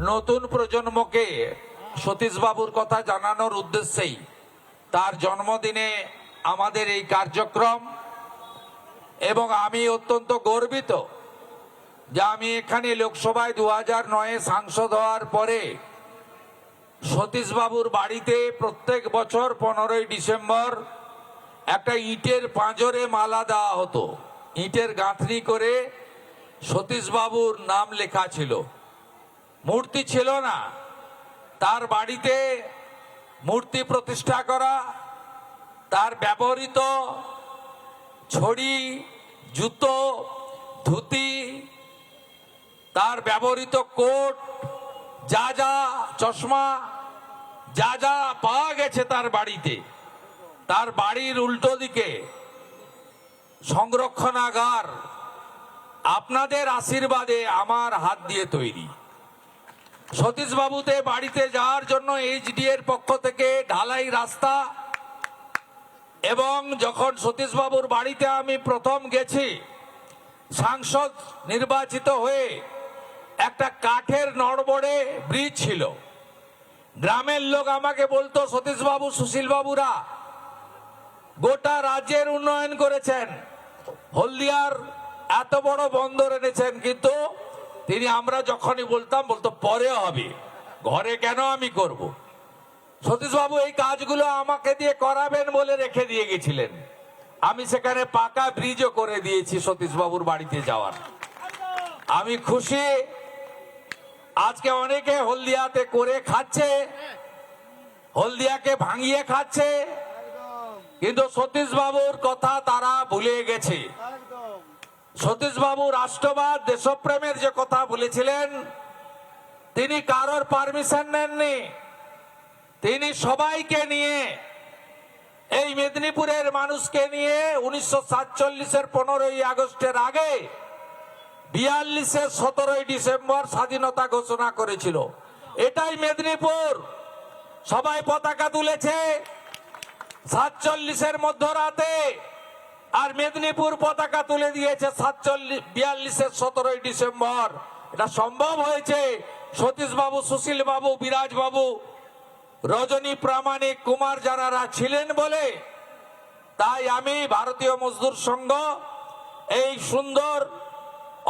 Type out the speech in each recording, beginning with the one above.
নতুন প্রজন্মকে সতীশবাবুর কথা জানানোর উদ্দেশ্যেই তার জন্মদিনে আমাদের এই কার্যক্রম। এবং আমি অত্যন্ত গর্বিত যে আমি এখানে লোকসভায় 2009-এ সাংসদ হওয়ার পরে সতীশবাবুর বাড়িতে প্রত্যেক বছর 15ই ডিসেম্বর একটা ইটের পাঁজরে মালা দেওয়া হতো। ইটের গাঁথনি করে সতীশবাবুর নাম লেখা ছিল। মূর্তি ছিল না, তার বাড়িতে মূর্তি প্রতিষ্ঠা করা, তার ব্যবহৃত ছড়ি, জুতো, ধুতি, তার ব্যবহৃত কোট, যা যা চশমা, যা যা পাওয়া গেছে তার বাড়িতে, তার বাড়ির উল্টো দিকে সংরক্ষণাগার আপনাদের আশীর্বাদে আমার হাত দিয়ে তৈরি। সতীশবাবুতে বাড়িতে যাওয়ার জন্য এইচডি এর পক্ষ থেকে ঢালাই রাস্তা। এবং যখন সতীশবাবুর বাড়িতে আমি প্রথম গেছি সাংসদ নির্বাচিত হয়ে, একটা কাঠের নড়বড়ে ব্রিজ ছিল। গ্রামের লোক আমাকে বলতো, সতীশবাবু, সুশীলবাবুরা গোটা রাজ্যের উন্নয়ন করেছেন, হলদিয়ার এত বড় বন্দর এনেছেন, কিন্তু তিনি, আমরা যখনই বলতাম, বলতো পরে হবে, ঘরে কেন আমি করব। সতীশবাবু এই কাজগুলো আমাকে দিয়ে করাবেন বলে রেখে দিয়ে গেছিলেন। আমি সেখানে পাকা ব্রিজও করে দিয়েছি সতীশবাবুর বাড়িতে যাওয়ার। আমি খুশি। আজকে অনেকে হলদিয়াতে করে খাচ্ছে, হলদিয়াকে ভাঙিয়ে খাচ্ছে, কিন্তু সতীশবাবুর কথা তারা ভুলে গেছে। সতীশবাবু রাষ্ট্রবাদ, দেশপ্রেমের যে কথা বলেছিলেন, তিনি কারোর পারমিশন নেননি। তিনি সবাইকে নিয়ে, এই মেদিনীপুরের মানুষকে নিয়ে 1947-এর 15ই আগস্টের আগে 42-এর 17ই ডিসেম্বর স্বাধীনতা ঘোষণা করেছিল। এটাই মেদিনীপুর। সবাই পতাকা তুলেছে 47-এর মধ্যরাতে, আর মেদিনীপুর পতাকা তুলে দিয়েছে 42-এর 17ই ডিসেম্বর। এটা সম্ভব হয়েছে সতীশবাবু, সুশীলবাবু, বিরাজবাবু, রজনী প্রামাণিক, কুমার জানারা ছিলেন বলে। তাই আমি ভারতীয় মজদুর সংঘ এই সুন্দর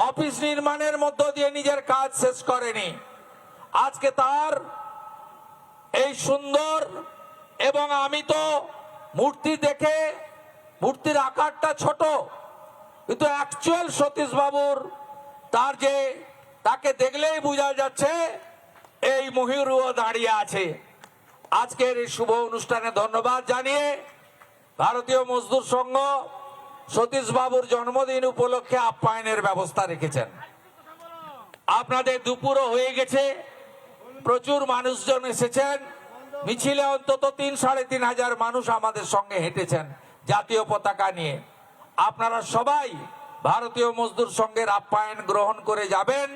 অফিস নির্মাণের মধ্য দিয়ে নিজের কাজ শেষ করেনি। আজকে তার এই সুন্দর, এবং আমি তো মূর্তি দেখে, মূর্তির আকারটা ছোট, কিন্তু অ্যাকচুয়াল সতীশবাবুর তার যে, তাকে দেখলেই বোঝা যাচ্ছে এই ময়ূরও দাঁড়িয়ে আছে। আজকের এই শুভ অনুষ্ঠানে ধন্যবাদ জানিয়ে ভারতীয় মজদুর সংঘ সতীশবাবুর জন্মদিন উপলক্ষে আপ্যায়নের ব্যবস্থা রেখেছেন। আপনাদের দুপুরও হয়ে গেছে, প্রচুর মানুষজন এসেছেন। মিছিলে অন্তত 3-3.5 মানুষ আমাদের সঙ্গে হেঁটেছেন জাতীয় পতাকা নিয়ে। আপনারা সবাই ভারতীয় মজদুর সংঘের আপ্যায়ন গ্রহণ করে যাবেন।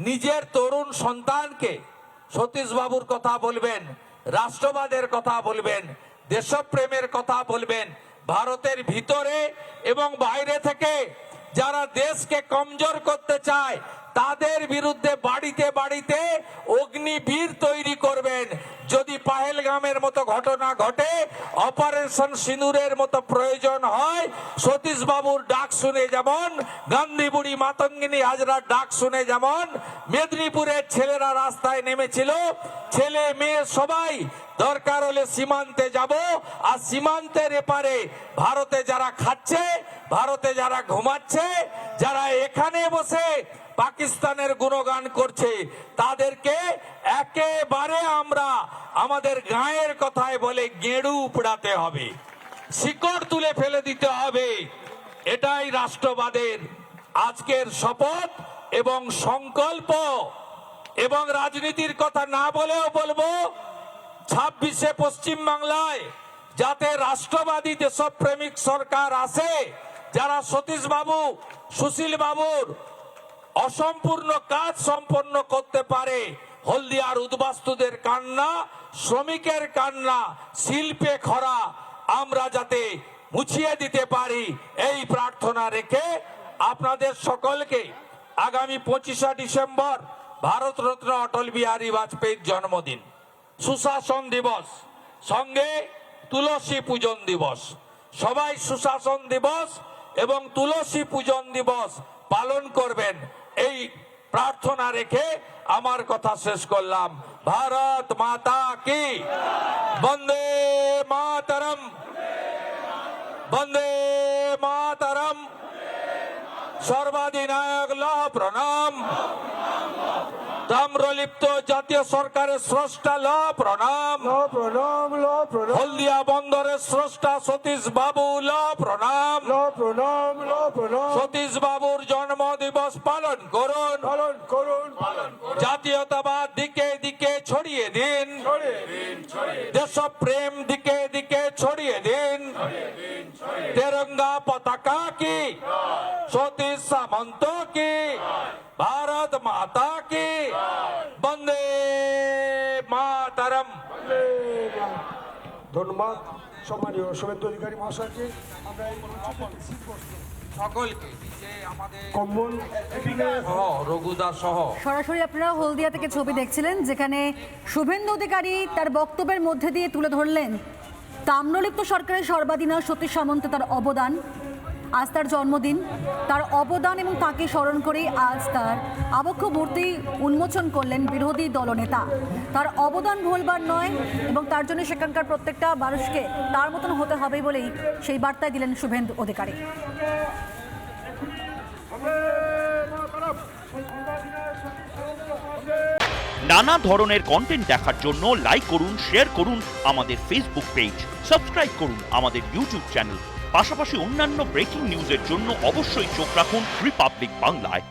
নিজের তরুণ সন্তানকে সতীশবাবুর কথা বলবেন, রাষ্ট্রবাদের কথা বলবেন, দেশপ্রেমের কথা বলবেন। ভারতের ভিতরে এবং বাইরে থেকে যারা দেশকে কমজোর করতে চায় তাদের বিরুদ্ধে বাড়িতে বাড়িতে অগ্নিবীর তৈরি করবেন। যদি পাহেলগামের মতো ঘটনা ঘটে, অপারেশন সিঁদুরের মতো প্রয়োজন হয়, সতীশবাবুর ডাক শুনে যেমন, গান্ধী বুড়ি মাতঙ্গিনী হাজরার ডাক শুনে যেমন মেদিনীপুরের ছেলেরা রাস্তায় নেমেছিল, ছেলে মেয়ে সবাই দরকার হলে সীমান্তে যাব, আর সীমান্তের এপারে ভারতে যারা খাচ্ছে, ভারতে যারা ঘুমাচ্ছে, যারা এখানে বসে পাকিস্তানের গুণগান করছে, তাদেরকে একেবারে আমরা আমাদের গায়ের কথায় বলে গেঁড়ু উপড়াতে হবে, শিকড় তুলে ফেলে দিতে হবে। এটাই রাষ্ট্রবাদের আজকের শপথ এবং সংকল্প। এবং রাজনীতির কথা না বলেও বলবো, 26-এ পশ্চিমবাংলায় যাতে রাষ্ট্রবাদী দেশপ্রেমিক সরকার আসে, যারা সতীশবাবু, সুশীলবাবুর অসম্পূর্ণ কাজ সম্পন্ন করতে পারে। হলদিয়ার উদ্বাস্তুদের কান্না, শ্রমিকের কান্না, শিল্পে খরা আমরা যাতে মুছিয়ে দিতে পারি, এই প্রার্থনা রেখে আপনাদের সকলকে আগামী 25শে ডিসেম্বর ভারতরত্ন অটল বিহারী বাজপেয়ীর জন্মদিন, সুশাসন দিবস, সঙ্গে তুলসী পূজন দিবস। সবাই সুশাসন দিবস এবং তুলসী পূজন দিবস পালন করবেন, এই প্রার্থনা রেখে আমার কথা শেষ করলাম। ভারত মাতা কি, বন্দে মাতরম, বন্দে মাতরম। সর্বাধিনায়ক লহ প্রণাম, তাম্রলিপ্ত জাতীয় সরকারের স্রষ্টা লহ প্রণাম, প্রণাম প্রণাম হলদিয়া বন্দরের স্রষ্টা সতীশ বাবু লহ প্রণাম। প্রণাম প্রণাম সতীশ বাবুর জন্ম দিবস পালন করুন, পালন করুন জাতীয়তাবাদ দিকে দিকে ছড়িয়ে দিন, দেশপ্রেম দিকে দিকে ছড়িয়ে দিন। তেরঙ্গা পতাকা কি, সতীশ সামন্ত কি, ভারত মাতা কি, বন্দে মাতরম। ধন্যবাদ সম্মানীয় শুভেন্দু অধিকারী মহাশয়কে। আমরা এই সকলকে যে আমাদের কম্বল রঘুদা সহ সরাসরি আপনারা হলদিয়া থেকে ছবি দেখছিলেন, যেখানে শুভেন্দু অধিকারী তার বক্তব্যের মধ্যে দিয়ে তুলে ধরলেন তাম্রলিপ্ত সরকারের সর্বাধিনায়ক সতীশ সামন্ত, তার অবদান। আজ তার জন্মদিন, তার অবদান এবং তাকে স্মরণ করেই আজ তার আবক্ষ মূর্তি উন্মোচন করলেন বিরোধী দলনেতা। তার অবদান ভুলবার নয় এবং তার জন্য সেখানকার প্রত্যেকটা মানুষকে তার মতন হতে হবে বলেই সেই বার্তায় দিলেন শুভেন্দু অধিকারী। নানা ধরনের কন্টেন্ট দেখার জন্য লাইক করুন, শেয়ার করুন আমাদের ফেসবুক পেজ, সাবস্ক্রাইব করুন আমাদের ইউটিউব চ্যানেল। পাশাপাশি অন্যান্য ব্রেকিং নিউজের জন্য অবশ্যই চোখ রাখুন রিপাবলিক বাংলায়।